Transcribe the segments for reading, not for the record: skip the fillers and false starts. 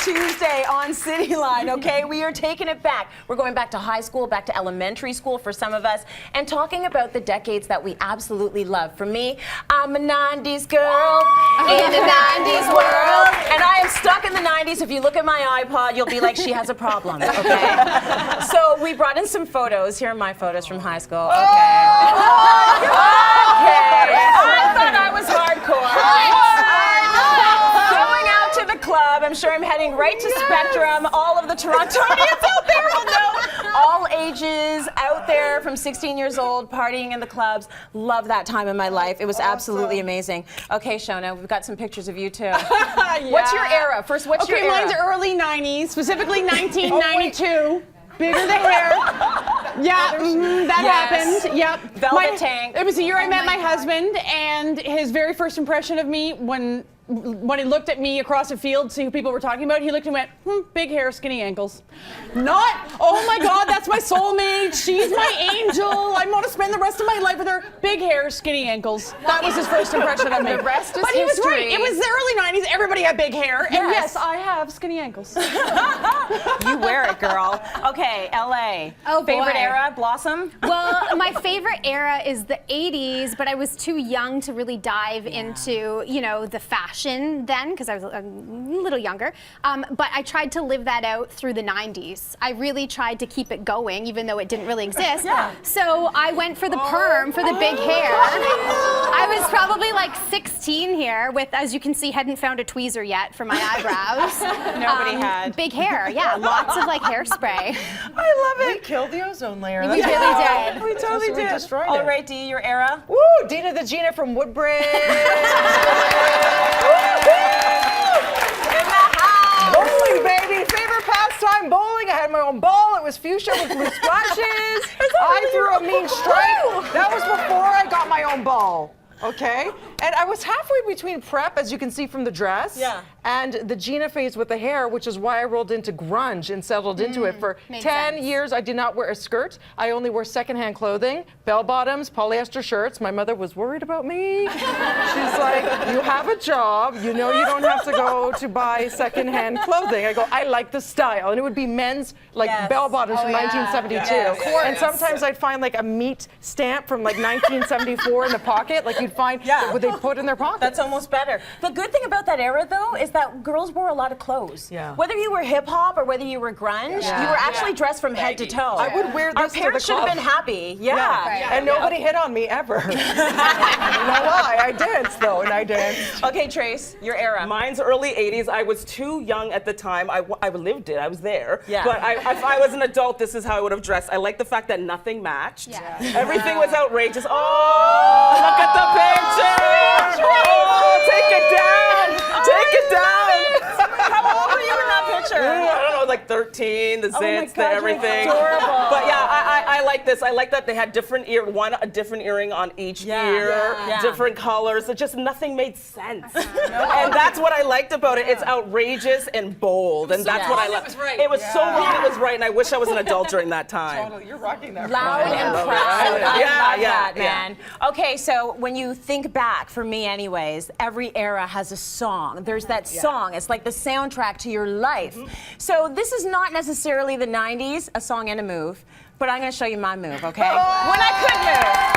Tuesday on City Line, okay? We are taking it back. We're going back to high school, back to elementary school for some of us, and talking about the decades that we absolutely love. For me, I'm a 90s girl in the 90s world, and I am stuck in the 90s. If you look at my iPod, you'll be like, she has a problem, okay? So we brought in some photos. Here are my photos from high school. Okay. Okay. I thought I was hardcore. Going out to the club. I'm sure I'm heading right to Spectrum. All of the Torontonians out there will know. All ages out there from 16 years old, partying in the clubs. Love that time in my life. It was absolutely amazing. Okay, Shona, we've got some pictures of you too. What's your era? First, what's your era? Okay, mine's early 90s, specifically 1992. Bigger the hair. Yeah, that happened. Yep. Velvet tank. It was the year I met my husband, and his very first impression of me when he looked at me across the field to see who people were talking about, he looked and went, big hair, skinny ankles. Not, oh my God, that's my soulmate. She's my angel. I want to spend the rest of my life with her. Big hair, skinny ankles. That was his first impression of me. The rest is But he was history. right. It was the early 90s. Everybody had big hair. And yes, I have skinny ankles. You wear it, girl. Okay, LA. Oh, favorite boy. era, Blossom? Well, my favorite era is the 80s, but I was too young to really dive into, you know, the fashion then, because I was a little younger. But I tried to live that out through the 90s. I really tried to keep it going, even though it didn't really exist. So I went for the perm, for the big hair. I was probably like 16 here with, as you can see, hadn't found a tweezer yet for my eyebrows. Nobody had. Big hair, yeah, lots of like hairspray. I love it. We killed the ozone layer. We really did. We totally We did. destroyed All it. right, Dee, your era? Woo! Dina the Gina from Woodbridge. Bowling, baby! Favorite pastime, bowling. I had my own ball. It was fuchsia with blue splashes. I threw a mean strike. That was before I got my own ball. Okay? And I was halfway between prep, as you can see from the dress, and the Gina phase with the hair, which is why I rolled into grunge and settled into it. For 10 years, I did not wear a skirt. I only wore secondhand clothing, bell bottoms, polyester shirts. My mother was worried about me. She's like, you have a job. You know you don't have to go to buy secondhand clothing. I go, I like the style. And it would be men's like bell bottoms from 1972. And sometimes I'd find like a meat stamp from like 1974 in the pocket. Like you'd find what they put in their pocket. That's almost better. The good thing about that era, though, is that girls wore a lot of clothes. Whether you were hip hop or whether you were grunge, you were actually dressed from head to toe. I would wear this Our parents to the should have club. been happy. And nobody hit on me ever. You know why? I danced though, and I danced. Okay, Trace, your era. Mine's early 80s. I was too young at the time. I lived it. I was there. Yeah. But if I was an adult, this is how I would have dressed. I like the fact that nothing matched. Everything was outrageous. Oh, look at the picture. Oh, take it down. Take it down. How old were you in that picture? I don't know, like 13, the zits, the everything. Adorable. But yeah, I like this. I like that they had different a different earring on each ear, different colors. It just nothing made sense. And that's what I liked about it. It's outrageous and bold, and that's what I loved. It was so wrong. It was right, and I wish I was an adult during that time. Totally, you're rocking that. Loud and proud. I love that, yeah. man. Okay, so when you think back, for me anyways, every era has a song. There's that song. It's like the soundtrack to your life. So this is not necessarily the 90s, a song and a move, but I'm going to show you my move, okay? When I could move.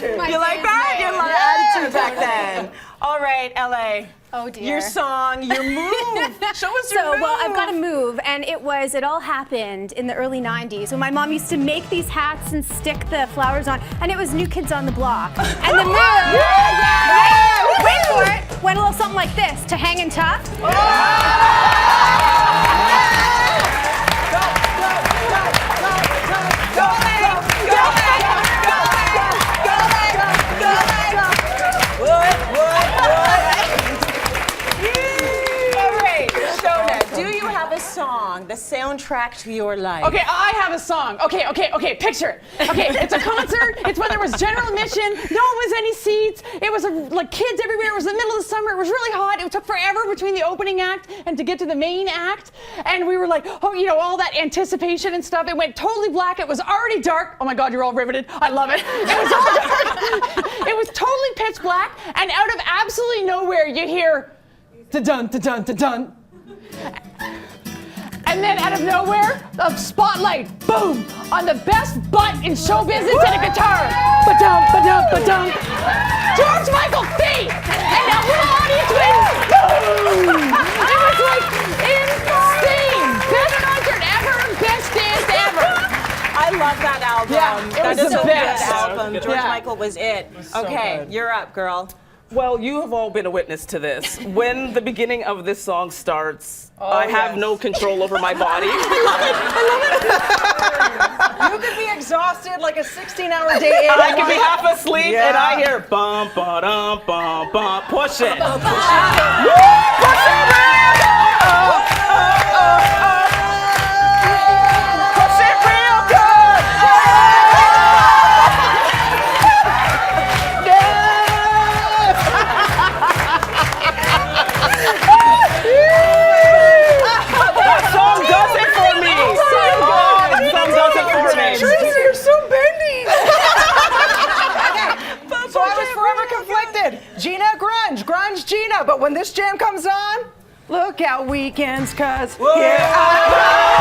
You like that? You love attitude back then. All right, LA. Oh dear. Your song, your move. Show us your move. Well, I've got a move, and it all happened in the early 90s when my mom used to make these hats and stick the flowers on, and it was New Kids on the Block. And the move, wait for it, went a little something like this, to Hangin' Tough. Do you have a song, the soundtrack soundtrack to your life. Okay, I have a song. Okay, picture it. Okay, it's a concert. It's when there was general admission. No one was any seats. It was like kids everywhere. It was the middle of the summer. It was really hot. It took forever between the opening act and to get to the main act. And we were like, oh, you know, all that anticipation and stuff. It went totally black. It was already dark. Oh my God, you're all riveted. I love it. It was all dark. It was totally pitch black. And out of absolutely nowhere, you hear da-dun, da-dun, da-dun. And then out of nowhere, the spotlight, boom, on the best butt in show business and a guitar. Ba-dum, ba-dum, ba-dum. George Michael feet! And that whole audience went, boom! It was like insane. Best concert ever, best dance ever. I love that album. Yeah, it That was is the a best. good album. George Yeah. Michael was it. Okay, you're up, girl. Well, you have all been a witness to this. When the beginning of this song starts, I have no control over my body. You could be exhausted like a 16-hour day. I can be half asleep and I hear bum ba dum bum bum. Push it. Push it. Push it real good. That song does it for me. That song does it for me. Tracy, you're so bendy. So I was forever conflicted. Gina, grunge, Gina. But when this jam comes on, look out weekends, cause here I come.